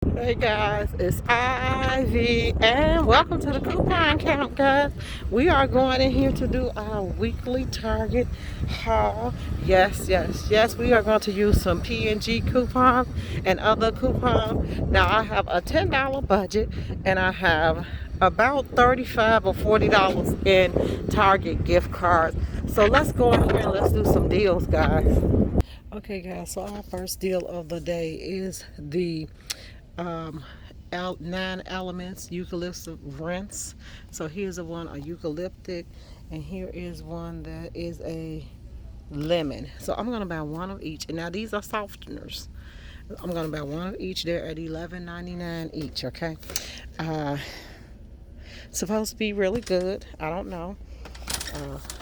Hey guys, it's Ivy and welcome to the coupon count, guys. We are going in here to do our weekly Target haul. Yes, we are going to use some P&G coupons and other coupons. Now I have a $10 budget and I have about $35 or $40 in Target gift cards. So let's go in here and let's do some deals, guys. Okay guys, so our first deal of the day is the um, 9 elements eucalyptus rinse. So here's a one, a eucalyptic, and here is one that is a lemon. So I'm gonna buy one of each. And now these are softeners. I'm gonna buy one of each. They're at $11.99 each. Okay. Uh, Supposed to be really good. I don't know.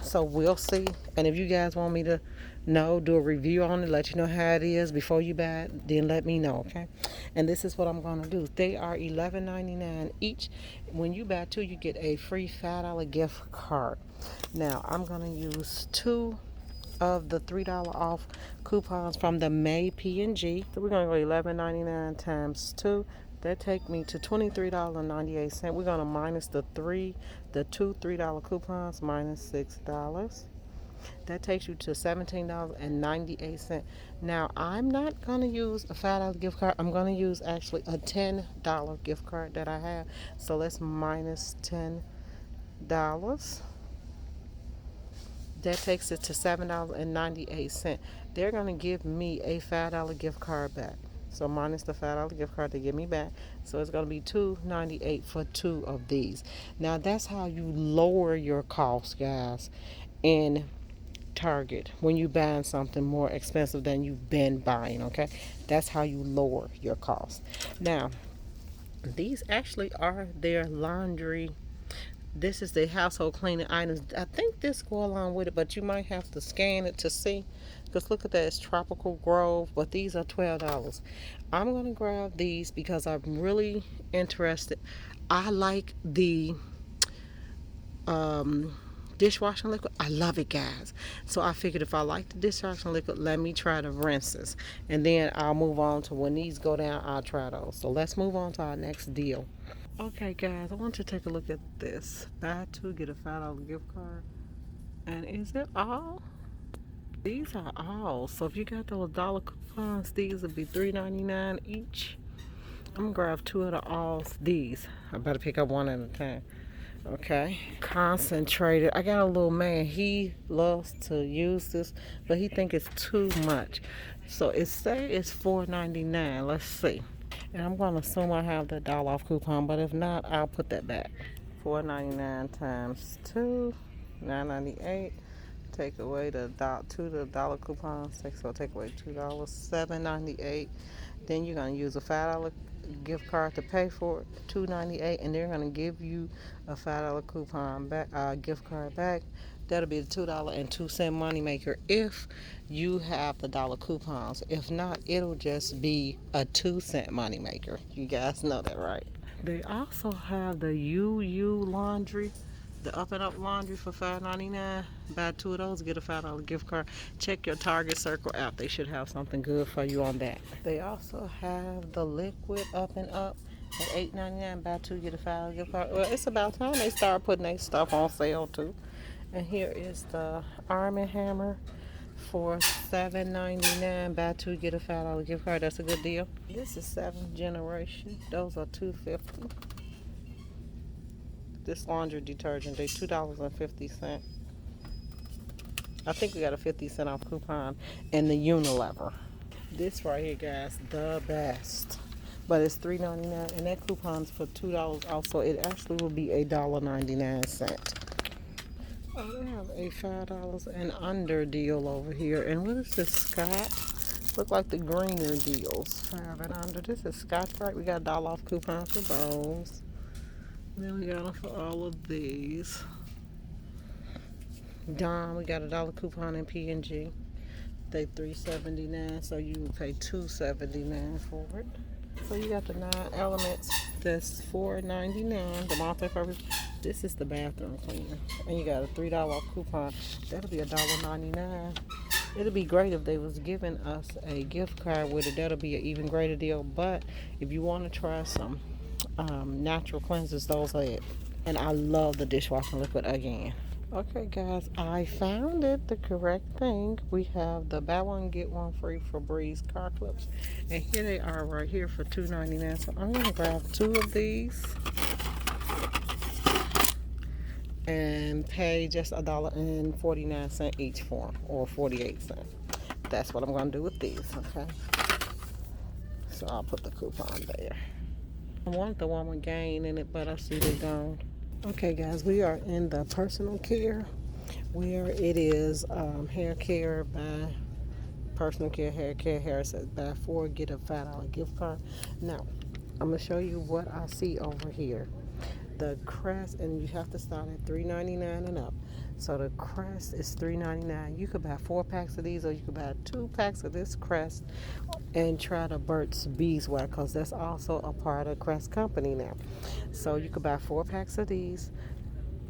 So we'll see. And if you guys want me to know, do a review on it, let you know how it is before you buy it, then let me know, okay? And this is what I'm gonna do. They are $11.99 each. When you buy two, you get a free $5 gift card. Now I'm gonna use two of the $3 off coupons from the May P&G. So we're gonna go $11.99 times two. That take me to $23.98. We're gonna minus the two $3 coupons minus $6. That takes you to $17.98. Now I'm not gonna use a $5 gift card. I'm gonna use actually a $10 gift card that I have. So let's minus $10. That takes it to $7.98. They're going to give me a $5 gift card back. So minus the $5 gift card they give me back. So it's going to be $2.98 for two of these. Now that's how you lower your costs, guys, in Target when you buying something more expensive than you've been buying, okay? That's how you lower your costs. Now, these actually are their laundry. This is the household cleaning items. I think this go along with it, but you might have to scan it to see. Because look at that, it's Tropical Grove, but these are $12. I'm gonna grab these because I'm really interested. I like the um, dishwashing liquid. I love it, guys. So I figured if I like the dishwashing liquid, let me try the rinses, and then I'll move on to when these go down. I'll try those. So let's move on to our next deal. Okay, guys, I want you to take a look at this. Buy two, get a $5 gift card. And is it all? These are all. So if you got those dollar coupons, these would be $3.99 each. I'm gonna grab two of the alls. These. I better pick up one at a time. Okay. Concentrated. I got a little man. He loves to use this, but he think it's too much. So it say it's $4.99. Let's see. And I'm going to assume I have the dollar off coupon, but if not, I'll put that back. $4.99 times 2, $9.98. Take away the $2 coupons. Take away $2, $7.98. Then you're going to use a $5 gift card to pay for it, $2.98, and they're going to give you a $5 coupon back, gift card back. That'll be the $2.02 money maker if you have the dollar coupons. If not, it'll just be a 2-cent money maker. You guys know that, right? They also have the UU laundry, the Up and Up laundry for $5.99. Buy two of those, get a $5 gift card. Check your Target Circle app. They should have something good for you on that. They also have the liquid Up and Up at $8.99. Buy two, get a $5 gift card. Well, it's about time they start putting their stuff on sale too. And here is the Arm& Hammer for $7.99. Buy two, get a $5 gift card. That's a good deal. This is 7th generation. Those are $2.50. This laundry detergent, they $2.50. I think we got a 50-cent off coupon. And the Unilever. This right here, guys, the best. But it's $3.99, and that coupon's for $2 also. It actually will be $1.99. Oh, they have a $5 and under deal over here. And what is this, Scott? Look like the greener deals. 5 and under. This is Scotch Brite. We got a dollar off coupon for those. Then we got them for all of these. Dawn, we got a dollar coupon in P&G. They $3.79, so you would pay $2.79 for it. So you got the 9 elements. That's $4.99. The multi-purpose. This is the bathroom cleaner, and you got a $3 off coupon. That'll be $1.99. It'd be great if they was giving us a gift card with it. That'll be an even greater deal. But if you want to try some natural cleansers, those are it. And I love the dishwashing liquid again. Okay, guys, I found it, the correct thing. We have the buy one get one free Febreze car clips, and here they are right here for $2.99. So I'm gonna grab two of these and pay just $1.49 each for them, or 48 cents. That's what I'm gonna do with these. Okay, so I'll put the coupon there. I want the one with gain in it, but I see they're gone. Okay, guys, we are in the personal care where it is hair care by personal care, hair care, hair says buy four, get a $5 gift card. Now, I'm going to show you what I see over here. The crest, and you have to start at $3.99 and up. So the crest is $3.99. You could buy 4 packs of these, or you could buy 2 packs of this crest and try the Burt's Beeswax, because that's also a part of Crest Company now. So you could buy 4 packs of these.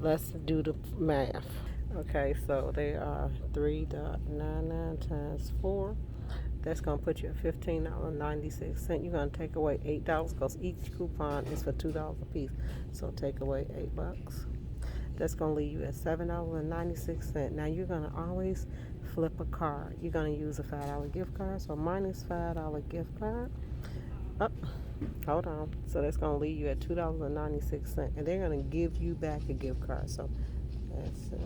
Let's do the math. Okay, so they are 3.99 times 4. That's going to put you at $15.96. You're going to take away $8 because each coupon is for $2 a piece. So take away $8. That's going to leave you at $7.96. Now you're going to always flip a card. You're going to use a $5 gift card. So minus $5 gift card. Up. Hold on. So that's going to leave you at $2.96. And they're going to give you back a gift card. So that's it.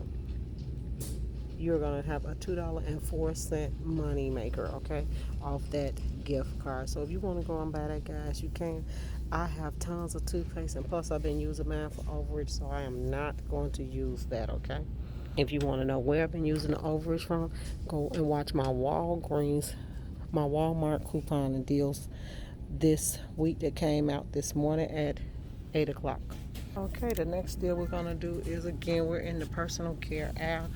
You're going to have a $2.04 money maker, okay, off that gift card. So if you want to go and buy that, guys, you can. I have tons of toothpaste, and plus I've been using mine for overage, so I am not going to use that, okay? If you want to know where I've been using the overage from, go and watch my Walgreens, my Walmart coupon and deals this week that came out this morning at 8 o'clock. Okay, the next deal we're going to do is, again, we're in the personal care aisle.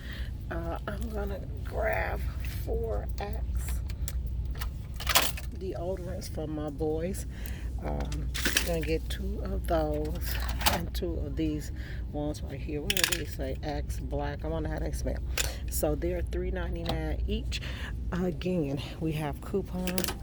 I'm going to grab 4X deodorants from my boys. Gonna get 2 of those and 2 of these ones right here. What do these say? Axe Black. I wonder how they smell. So they're $3.99 each. Again, we have coupons.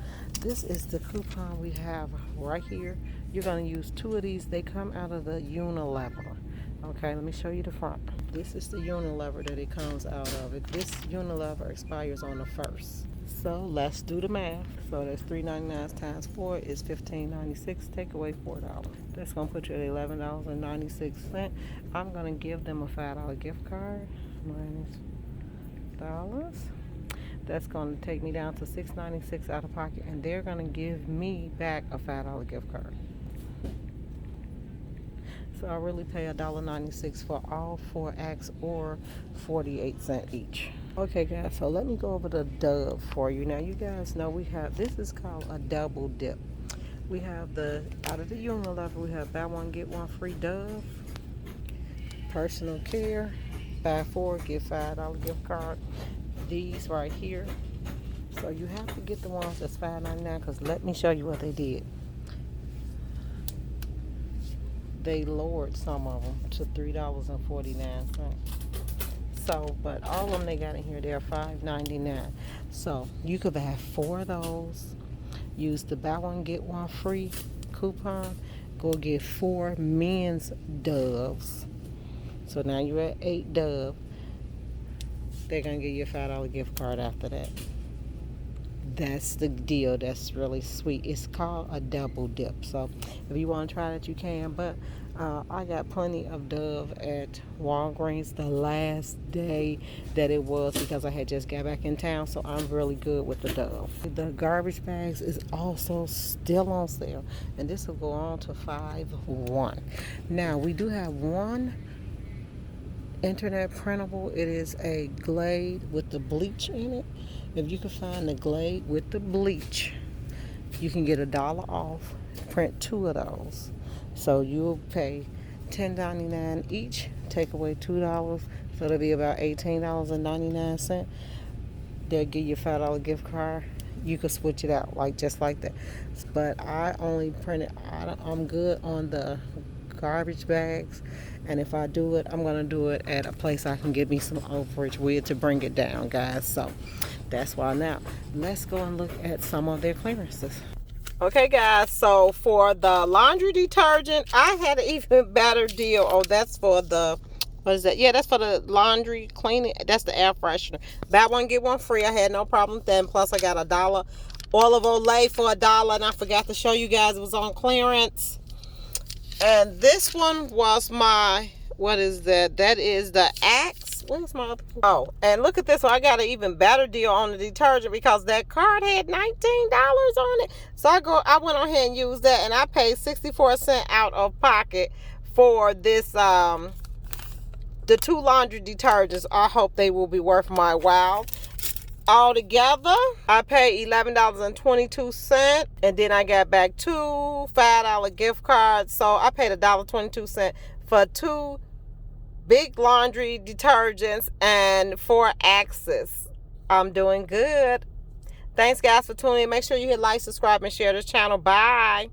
This is the coupon we have right here. You're gonna use 2 of these. They come out of the Unilever. Okay, let me show you the front. This is the Unilever that it comes out of. This Unilever expires on the 1st. So let's do the math. So that's $3.99 times 4 is $15.96. Take away $4. That's gonna put you at $11.96. I'm gonna give them a $5 gift card minus dollars. That's gonna take me down to $6.96 out of pocket, and they're gonna give me back a $5 gift card. So I really pay $1.96 for all 4X, or 48 cents each. Okay, guys, so let me go over the Dove for you. Now, you guys know we have, this is called a double dip. We have out of the Unilever, we have buy one, get one free Dove. Personal care, buy 4, get $5 gift card. These right here. So you have to get the ones that's $5.99, because let me show you what they did. They lowered some of them to $3.49. So, but all of them they got in here, they're $5.99. So you could buy 4 of those. Use the buy one get one free coupon. Go get 4 men's Doves. So now you're at 8 Dove. They're gonna give you a $5 gift card after that. That's the deal. That's really sweet. It's called a double dip. So if you want to try that, you can. But I got plenty of Dove at Walgreens the last day that it was, because I had just got back in town. So I'm really good with the Dove. The garbage bags is also still on sale, and this will go on to 5/1. Now we do have one internet printable. It is a Glade with the bleach in it. If you can find the Glade with the bleach, you can get $1 off. Print 2 of those. So you'll pay $10.99 each. Take away $2. So it'll be about $18.99. They'll give you a $5 gift card. You can switch it out just like that. But I only printed. I'm good on the garbage bags. And if I do it, I'm going to do it at a place I can get me some overage with to bring it down, guys. So that's why. Now let's go and look at some of their clearances. Okay, guys, so for the laundry detergent, I had an even better deal. Oh, that's for the, what is that? Yeah, that's for the laundry cleaning. That's the air freshener. Buy one, get one free. I had no problem with that. And plus, I got $1 Olive Olay for $1. And I forgot to show you guys it was on clearance. And this one was my, what is that? That is the Axe. Where's my other? Oh, and look at this one. I got an even better deal on the detergent because that card had $19 on it. So I went on ahead and used that, and I paid 64 cents out of pocket for this the 2 laundry detergents. I hope they will be worth my while. Altogether, I paid $11.22, and then I got back 2 $5 gift cards. So I paid $1.22 for 2 big laundry detergents and 4 Axes. I'm doing good. Thanks, guys, for tuning in. Make sure you hit like, subscribe, and share this channel. Bye.